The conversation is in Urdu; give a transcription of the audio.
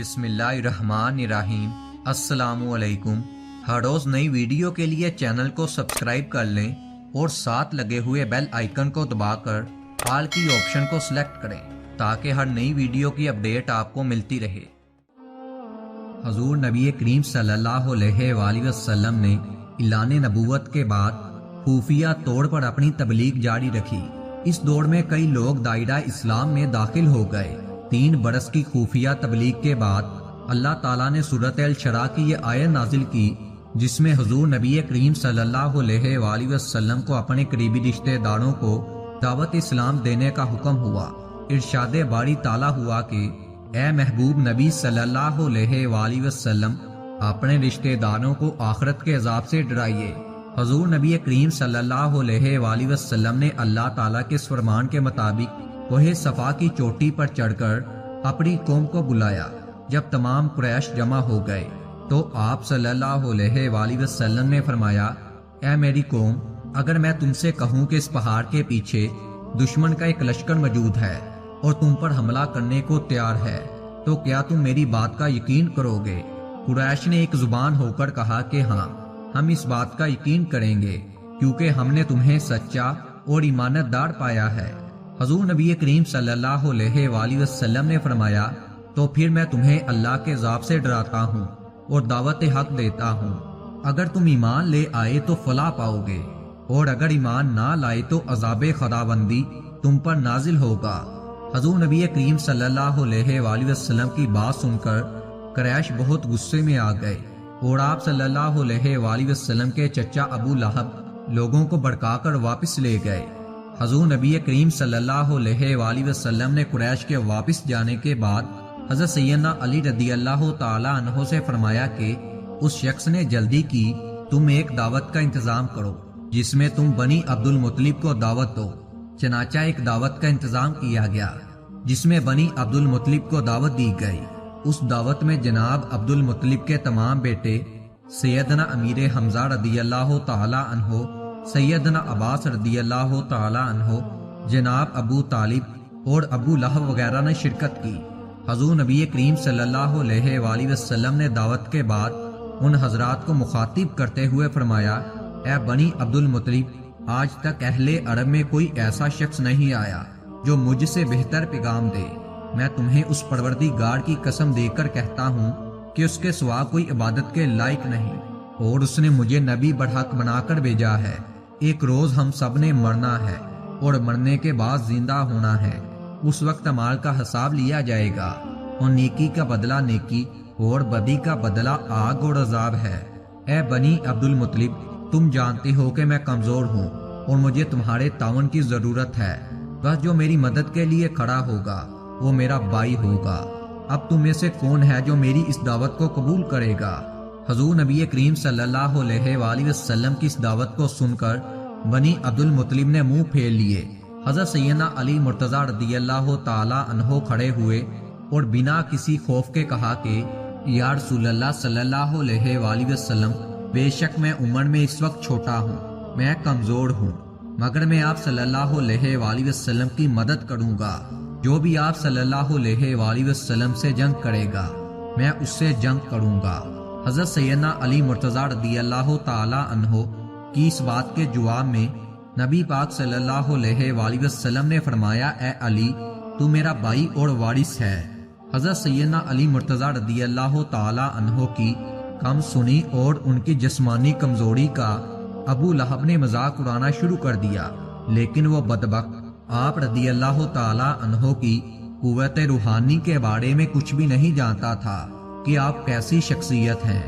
بسم اللہ الرحمن الرحیم۔ السلام علیکم۔ ہر روز نئی ویڈیو کے لیے چینل کو سبسکرائب کر لیں اور ساتھ لگے ہوئے بیل آئیکن کو دبا کر آل کی آپشن کو سلیکٹ کریں تاکہ ہر نئی ویڈیو کی اپڈیٹ آپ کو ملتی رہے۔ حضور نبی کریم صلی اللہ علیہ وآلہ وسلم نے اعلان نبوت کے بعد خفیہ طور پر اپنی تبلیغ جاری رکھی۔ اس دور میں کئی لوگ دائرہ اسلام میں داخل ہو گئے۔ 3 برس کی خفیہ تبلیغ کے بعد اللہ تعالیٰ نے سورۃ الشرح کی یہ آیت نازل کی جس میں حضور نبی کریم صلی اللہ علیہ وآلہ وسلم کو اپنے قریبی رشتہ داروں کو دعوت اسلام دینے کا حکم ہوا۔ ارشاد باری تعالیٰ ہوا کہ اے محبوب نبی صلی اللہ علیہ وآلہ وسلم اپنے رشتہ داروں کو آخرت کے عذاب سے ڈرائیے۔ حضور نبی کریم صلی اللہ علیہ وآلہ وسلم نے اللہ تعالیٰ کے اس فرمان کے مطابق کوہ صفا کی چوٹی پر چڑھ کر اپنی قوم کو بلایا۔ جب تمام قریش جمع ہو گئے تو آپ صلی اللہ علیہ وآلہ وسلم نے فرمایا، اے میری قوم، اگر میں تم سے کہوں کہ اس پہاڑ کے پیچھے دشمن کا ایک لشکر موجود ہے اور تم پر حملہ کرنے کو تیار ہے تو کیا تم میری بات کا یقین کرو گے؟ قریش نے ایک زبان ہو کر کہا کہ ہاں، ہم اس بات کا یقین کریں گے کیونکہ ہم نے تمہیں سچا اور ایمانت دار پایا ہے۔ حضور نبی کریم صلی اللہ علیہ وآلہ وسلم نے فرمایا، تو پھر میں تمہیں اللہ کے عذاب سے ڈراتا ہوں اور دعوت حق دیتا ہوں۔ اگر تم ایمان لے آئے تو فلاح پاؤ گے اور اگر ایمان نہ لائے تو عذاب خداوندی تم پر نازل ہوگا۔ حضور نبی کریم صلی اللہ علیہ وآلہ وسلم کی بات سن کر قریش بہت غصے میں آ گئے اور آپ صلی اللہ علیہ وآلہ وسلم کے چچا ابو لہب لوگوں کو بھڑکا کر واپس لے گئے۔ حضور نبی کریم صلی اللہ علیہ وآلہ وسلم نے قریش کے واپس جانے کے بعد حضرت سیدنا علی رضی اللہ تعالی عنہ سے فرمایا کہ اس شخص نے جلدی کی، تم ایک دعوت کا انتظام کرو جس میں تم بنی عبد المطلب کو دعوت دو۔ چنانچہ ایک دعوت کا انتظام کیا گیا جس میں بنی عبد المطلب کو دعوت دی گئی۔ اس دعوت میں جناب عبد المطلب کے تمام بیٹے سیدنا امیر حمزہ رضی اللہ تعالی عنہ، سیدنا عباس رضی اللہ تعالی عنہ، جناب ابو طالب اور ابو لہب وغیرہ نے شرکت کی۔ حضور نبی کریم صلی اللہ علیہ وآلہ وسلم نے دعوت کے بعد ان حضرات کو مخاطب کرتے ہوئے فرمایا، اے بنی عبد المطلب، آج تک اہل عرب میں کوئی ایسا شخص نہیں آیا جو مجھ سے بہتر پیغام دے۔ میں تمہیں اس پروردگار کی قسم دے کر کہتا ہوں کہ اس کے سوا کوئی عبادت کے لائق نہیں اور اس نے مجھے نبی برحق بنا کر بھیجا ہے۔ ایک روز ہم سب نے مرنا ہے اور مرنے کے بعد زندہ ہونا ہے۔ اس وقت اعمال کا حساب لیا جائے گا اور نیکی کا بدلہ نیکی اور بدی کا بدلہ آگ اور عذاب ہے۔ اے بنی عبد المطلب، تم جانتے ہو کہ میں کمزور ہوں اور مجھے تمہارے تعاون کی ضرورت ہے۔ بس جو میری مدد کے لیے کھڑا ہوگا وہ میرا بھائی ہوگا۔ اب تم میں سے کون ہے جو میری اس دعوت کو قبول کرے گا؟ حضور نبی کریم صلی اللہ علیہ وآلہ وسلم کی اس دعوت کو سن کر بنی عبد المطلب نے منہ پھیر لیے۔ حضرت سیدنا علی مرتضیٰ رضی اللہ تعالی عنہ کھڑے ہوئے اور بنا کسی خوف کے کہا کہ یا رسول اللہ صلی اللہ علیہ وآلہ وسلم، بے شک میں عمر میں اس وقت چھوٹا ہوں، میں کمزور ہوں، مگر میں آپ صلی اللہ علیہ وآلہ وسلم کی مدد کروں گا۔ جو بھی آپ صلی اللہ علیہ وآلہ وسلم سے جنگ کرے گا میں اس سے جنگ کروں گا۔ حضرت سیدنا علی مرتضیٰ رضی اللہ تعالی عنہ کی اس بات کے جواب میں نبی پاک صلی اللہ علیہ وآلہ وسلم نے فرمایا، اے علی، تو میرا بھائی اور وارث ہے۔ حضرت سیدنا علی مرتضیٰ رضی اللہ تعالی عنہ کی کم سنی اور ان کی جسمانی کمزوری کا ابو لہب نے مذاق اڑانا شروع کر دیا، لیکن وہ بدبخت آپ رضی اللہ تعالی عنہ کی قوت روحانی کے بارے میں کچھ بھی نہیں جانتا تھا کہ آپ کیسی شخصیت ہیں۔